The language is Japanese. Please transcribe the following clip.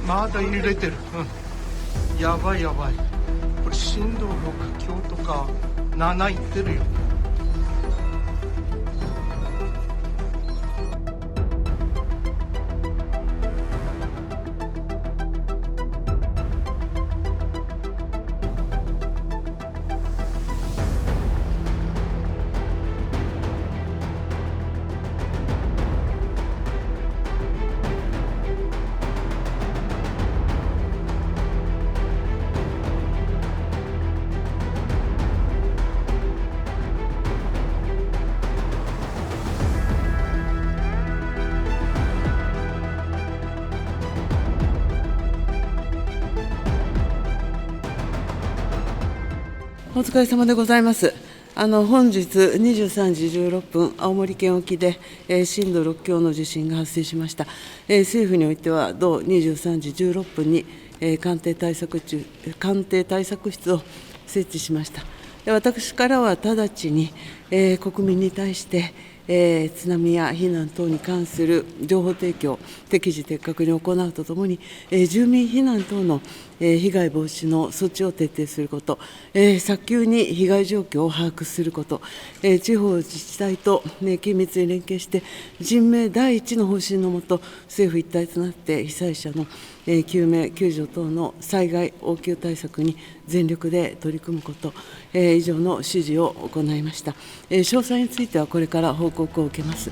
まだ揺れてる。やばいやばい。これ震度6強とか7いってるよ。お疲れ様でございます。本日23時16分、青森県沖で、震度6強の地震が発生しました。政府においては、同23時16分に、官邸対策室を設置しました。私からは直ちに、国民に対して、津波や避難等に関する情報提供、適時的確に行うとともに、住民避難等の被害防止の措置を徹底すること、早急に被害状況を把握すること、地方自治体と緊密に連携して、人命第一の方針のもと、政府一体となって被災者の救命、救助等の災害応急対策に全力で取り組むこと、以上の指示を行いました。詳細についてはこれから報告を受けます。